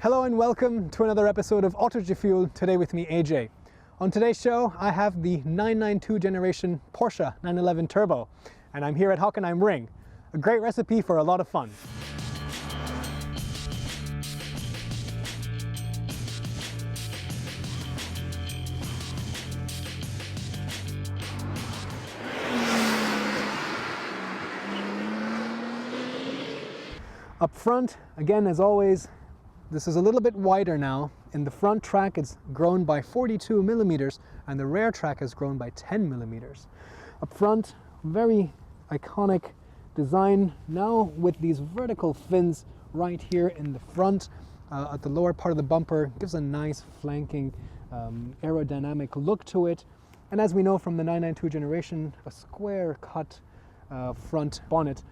Hello and welcome to another episode of Autogefuhl, today with me AJ. On today's show I have the 992 generation Porsche 911 Turbo and I'm here at Hockenheim Ring. A great recipe for a lot of fun. Up front, again as always, this is a little bit wider now. In the front track it's grown by 42 millimeters and the rear track has grown by 10 millimeters. Up front, very iconic design now with these vertical fins right here in the front. At the lower part of the bumper, gives a nice flanking aerodynamic look to it. And as we know from the 992 generation, a square cut front bonnet.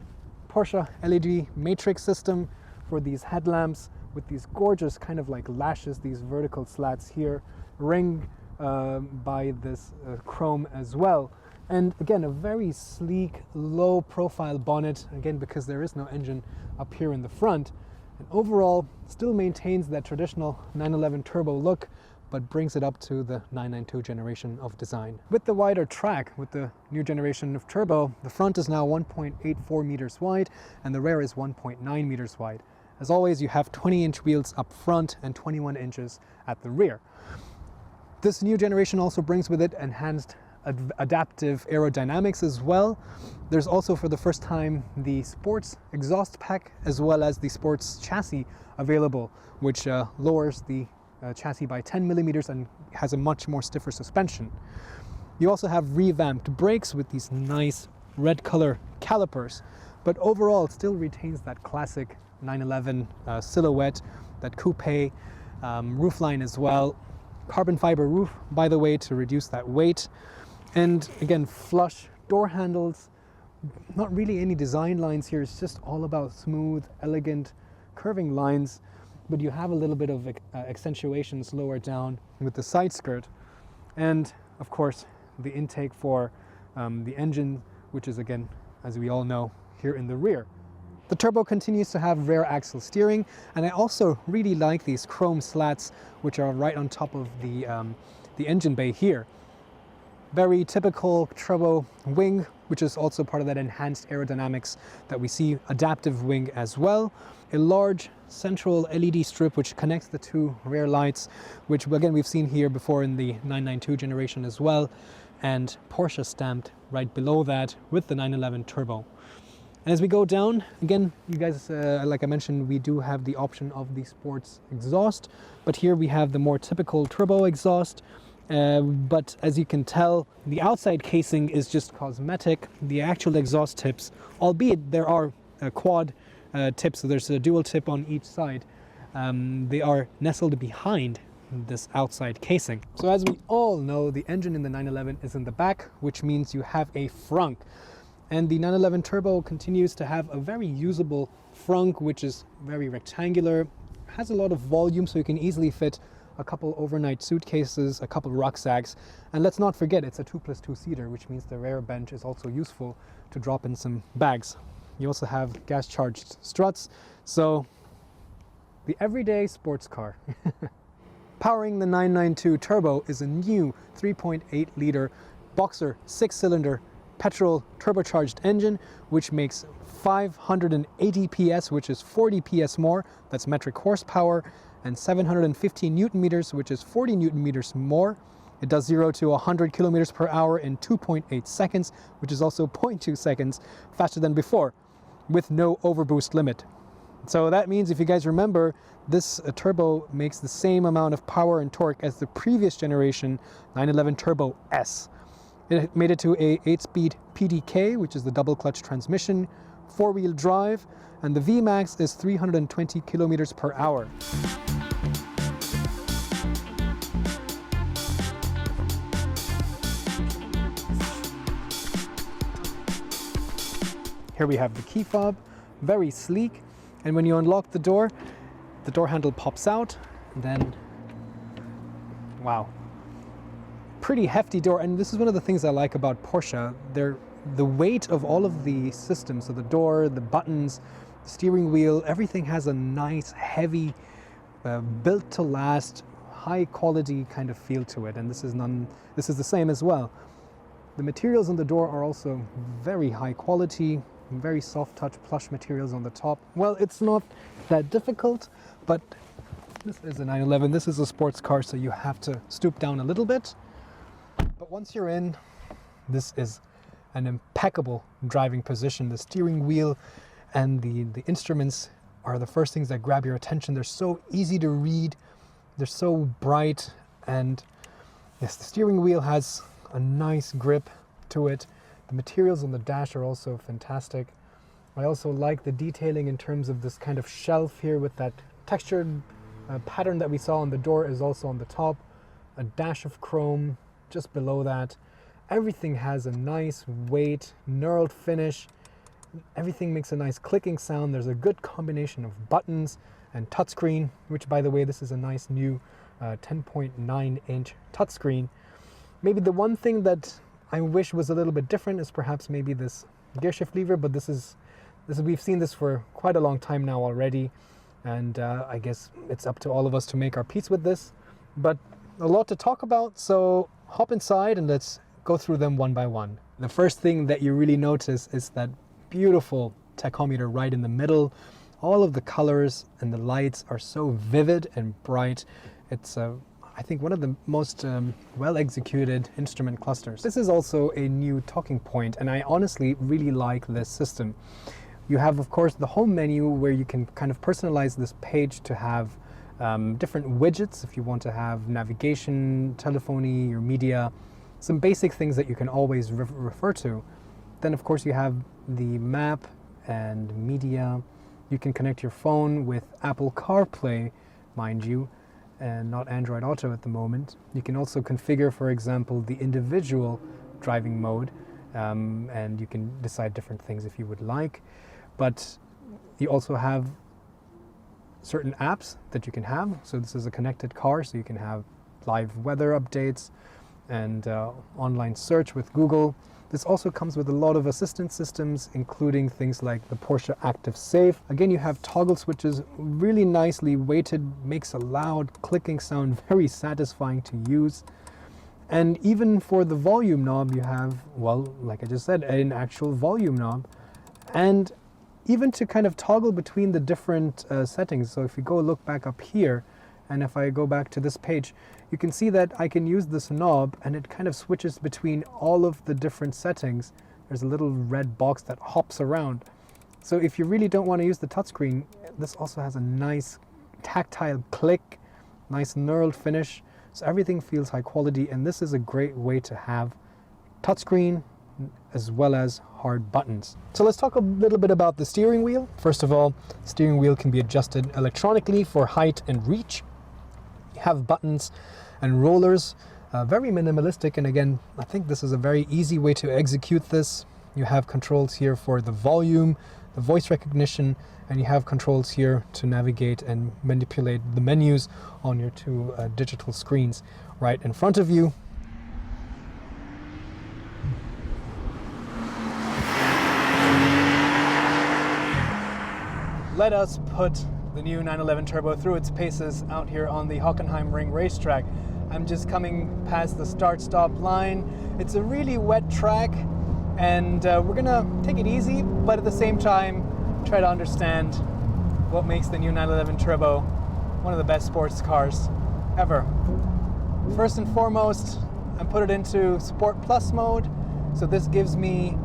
Porsche LED matrix system for these headlamps with these gorgeous kind of like lashes, these vertical slats here, ringed by this chrome as well. And again, a very sleek, low profile bonnet, again because there is no engine up here in the front. And overall, still maintains that traditional 911 Turbo look, but brings it up to the 992 generation of design. With the wider track, with the new generation of Turbo, the front is now 1.84 meters wide and the rear is 1.9 meters wide. As always, you have 20-inch wheels up front and 21 inches at the rear. This new generation also brings with it enhanced adaptive aerodynamics as well. There's also for the first time the sports exhaust pack as well as the sports chassis available, which lowers the chassis by 10 millimeters and has a much more stiffer suspension. You also have revamped brakes with these nice red color calipers, but overall it still retains that classic 911 silhouette, that coupe roofline as well. Carbon fiber roof, by the way, to reduce that weight. And again, flush door handles. Not really any design lines here, it's just all about smooth, elegant, curving lines. But you have a little bit of accentuations lower down with the side skirt. And of course, the intake for the engine, which is again, as we all know, here in the rear. The Turbo continues to have rear axle steering, and I also really like these chrome slats which are right on top of the engine bay here. Very typical Turbo wing, which is also part of that enhanced aerodynamics that we see, adaptive wing as well. A large central LED strip which connects the two rear lights, which again we've seen here before in the 992 generation as well, and Porsche stamped right below that with the 911 Turbo. And as we go down, again, you guys, like I mentioned, we do have the option of the sports exhaust, but here we have the more typical Turbo exhaust. But as you can tell, the outside casing is just cosmetic. The actual exhaust tips, albeit there are quad tips, so there's a dual tip on each side, they are nestled behind this outside casing. So as we all know, the engine in the 911 is in the back, which means you have a frunk. And the 911 Turbo continues to have a very usable frunk, which is very rectangular, has a lot of volume, so you can easily fit a couple overnight suitcases, a couple rucksacks, and let's not forget it's a 2+2 seater, which means the rear bench is also useful to drop in some bags. You also have gas charged struts, so the everyday sports car. Powering the 992 Turbo is a new 3.8 liter boxer 6-cylinder petrol turbocharged engine, which makes 580 PS, which is 40 PS more, that's metric horsepower, and 750 Newton meters, which is 40 Newton meters more. It does 0 to 100 kilometers per hour in 2.8 seconds, which is also 0.2 seconds faster than before, with no overboost limit. So that means, if you guys remember, this Turbo makes the same amount of power and torque as the previous generation 911 Turbo S. It made it to a 8-speed PDK, which is the double clutch transmission, 4-wheel drive, and the VMAX is 320 kilometers per hour. Here we have the key fob, very sleek, and when you unlock the door handle pops out, and then, wow. Pretty hefty door, and this is one of the things I like about Porsche. The weight of all of the systems, so the door, the buttons, the steering wheel, everything has a nice heavy built to last, high quality kind of feel to it, and this is the same as well. The materials on the door are also very high quality, very soft touch plush materials on the top. Well, it's not that difficult, but this is a 911. This is a sports car, so you have to stoop down a little bit. But once you're in, this is an impeccable driving position. The steering wheel and the instruments are the first things that grab your attention. They're so easy to read. They're so bright. And yes, the steering wheel has a nice grip to it. The materials on the dash are also fantastic. I also like the detailing in terms of this kind of shelf here with that textured pattern that we saw on the door is also on the top. A dash of chrome just below that. Everything has a nice weight, knurled finish. Everything makes a nice clicking sound. There's a good combination of buttons and touchscreen, which, by the way, this is a nice new 10.9-inch touchscreen. Maybe the one thing that I wish was a little bit different is perhaps maybe this gear shift lever, but this is we've seen this for quite a long time now already, and I guess it's up to all of us to make our peace with this. But a lot to talk about, so hop inside and let's go through them one by one. The first thing that you really notice is that beautiful tachometer right in the middle. All of the colors and the lights are so vivid and bright. It's I think one of the most well-executed instrument clusters. This is also a new talking point, and I honestly really like this system. You have, of course, the home menu where you can kind of personalize this page to have different widgets if you want to have navigation, telephony, your media, some basic things that you can always refer to. Then, of course, you have the map and media. You can connect your phone with Apple CarPlay, mind you, and not Android Auto at the moment. You can also configure, for example, the individual driving mode, and you can decide different things if you would like. But you also have certain apps that you can have. So this is a connected car, so you can have live weather updates and online search with Google. This also comes with a lot of assistance systems, including things like the Porsche Active Save. Again, you have toggle switches, really nicely weighted, makes a loud clicking sound, very satisfying to use. And even for the volume knob, you have, well, like I just said, an actual volume knob. And even to kind of toggle between the different settings. So if you go look back up here, and if I go back to this page, you can see that I can use this knob and it kind of switches between all of the different settings. There's a little red box that hops around. So if you really don't want to use the touchscreen, this also has a nice tactile click, nice knurled finish. So everything feels high quality, and this is a great way to have touchscreen as well as hard buttons. So let's talk a little bit about the steering wheel. First of all, steering wheel can be adjusted electronically for height and reach. You have buttons and rollers, very minimalistic, and again, I think this is a very easy way to execute this. You have controls here for the volume, the voice recognition, and you have controls here to navigate and manipulate the menus on your two digital screens right in front of you. Let us put the new 911 Turbo through its paces out here on the Hockenheimring racetrack. I'm just coming past the start-stop line. It's a really wet track, and we're gonna take it easy, but at the same time try to understand what makes the new 911 Turbo one of the best sports cars ever. First and foremost, I put it into Sport Plus mode, so this gives me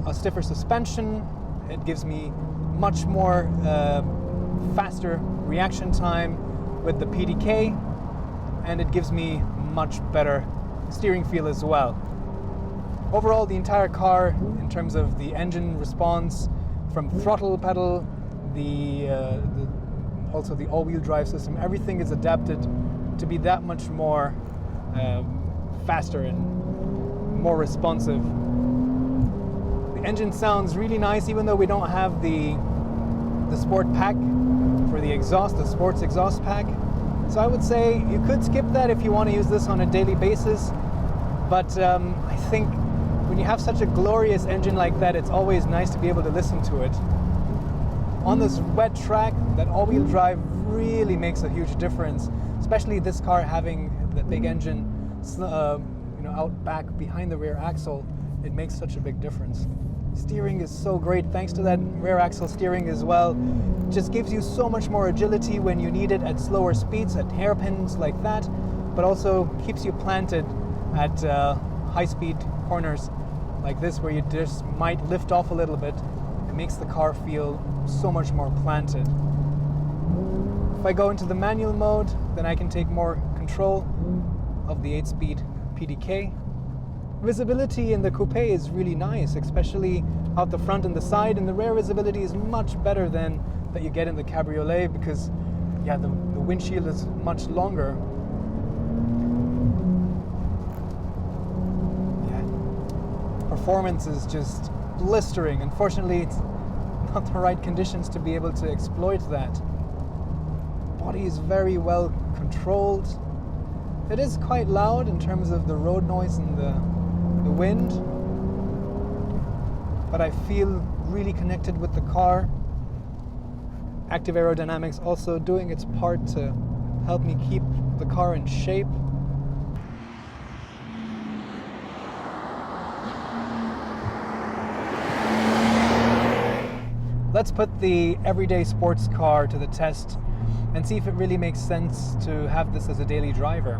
a stiffer suspension. It gives me much more faster reaction time with the PDK, and it gives me much better steering feel as well. Overall, the entire car, in terms of the engine response, from throttle pedal, also the all-wheel drive system, everything is adapted to be that much more faster and more responsive. The engine sounds really nice, even though we don't have the sport pack for the exhaust, the sports exhaust pack. So I would say you could skip that if you want to use this on a daily basis. But I think when you have such a glorious engine like that, it's always nice to be able to listen to it. on this wet track, that all-wheel drive really makes a huge difference, especially this car having the big engine out back behind the rear axle. It makes such a big difference. Steering is so great thanks to that rear axle steering as well. It just gives you so much more agility when you need it at slower speeds, at hairpins like that, but also keeps you planted at high-speed corners like this where you just might lift off a little bit. It makes the car feel so much more planted. If I go into the manual mode, then I can take more control of the 8-speed PDK. Visibility in the coupe is really nice, especially out the front and the side, and the rear visibility is much better than that you get in the cabriolet because the windshield is much longer. Performance is just blistering. Unfortunately, it's not the right conditions to be able to exploit that. Body is very well controlled. It is quite loud in terms of the road noise and the wind, but I feel really connected with the car. Active aerodynamics also doing its part to help me keep the car in shape. Let's put the everyday sports car to the test and see if it really makes sense to have this as a daily driver.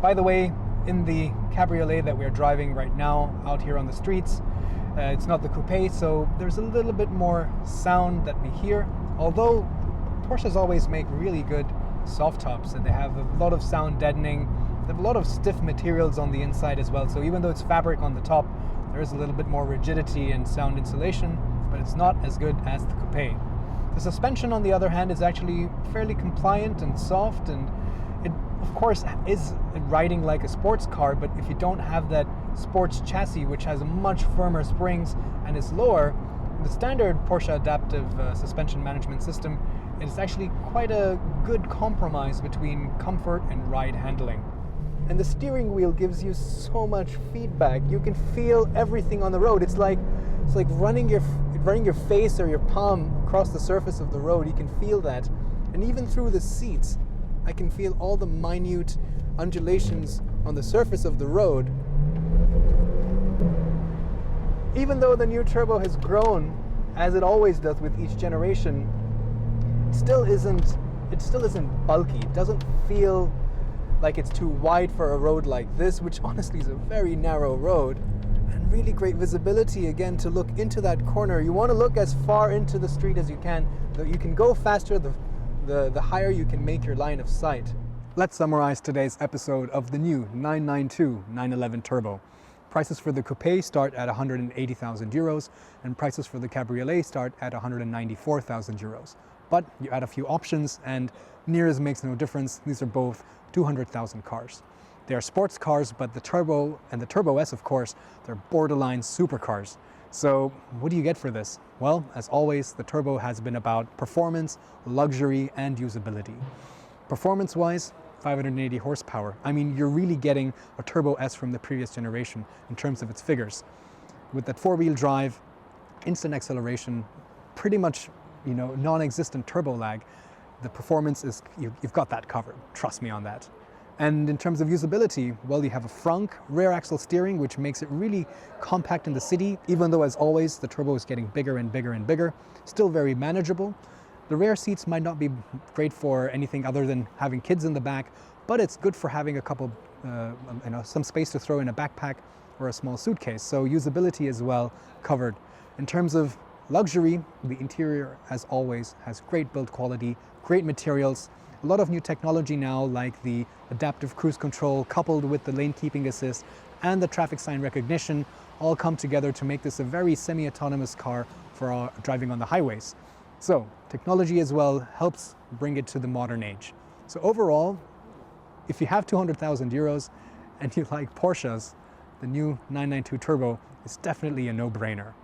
By the way, in the cabriolet that we're driving right now out here on the streets, it's not the coupe, so there's a little bit more sound that we hear. Although Porsches always make really good soft tops and they have a lot of sound deadening. They have a lot of stiff materials on the inside as well, so even though it's fabric on the top, there is a little bit more rigidity and sound insulation, but it's not as good as the coupe. The suspension, on the other hand, is actually fairly compliant and soft, and it, of course, is riding like a sports car, but if you don't have that sports chassis, which has much firmer springs and is lower, the standard Porsche adaptive suspension management system is actually quite a good compromise between comfort and ride handling. And the steering wheel gives you so much feedback. You can feel everything on the road. It's like running your face or your palm across the surface of the road. You can feel that. And even through the seats, I can feel all the minute undulations on the surface of the road. Even though the new turbo has grown, as it always does with each generation, it still isn't bulky. It doesn't feel like it's too wide for a road like this, which honestly is a very narrow road. And really great visibility, again, to look into that corner. You want to look as far into the street as you can. You can go faster, the higher you can make your line of sight. Let's summarize today's episode of the new 992 911 Turbo. Prices for the coupe start at 180,000 euros and prices for the cabriolet start at 194,000 euros. But you add a few options and near as makes no difference. These are both 200,000 cars. They are sports cars, but the Turbo and the Turbo S, of course, they're borderline supercars. So what do you get for this? Well, as always, the Turbo has been about performance, luxury, and usability. Performance-wise, 580 horsepower. I mean, you're really getting a Turbo S from the previous generation in terms of its figures. With that four-wheel drive, instant acceleration, pretty much, non-existent turbo lag, the performance is, you've got that covered. Trust me on that. And in terms of usability, well, you have a frunk, rear axle steering, which makes it really compact in the city, even though, as always, the Turbo is getting bigger and bigger and bigger, still very manageable. The rear seats might not be great for anything other than having kids in the back, but it's good for having a couple, some space to throw in a backpack or a small suitcase. So usability as well covered. In terms of luxury, the interior, as always, has great build quality, great materials, a lot of new technology now, like the adaptive cruise control coupled with the lane keeping assist and the traffic sign recognition, all come together to make this a very semi-autonomous car for driving on the highways. So technology as well helps bring it to the modern age. So overall, if you have 200,000 euros and you like Porsches, the new 992 Turbo is definitely a no-brainer.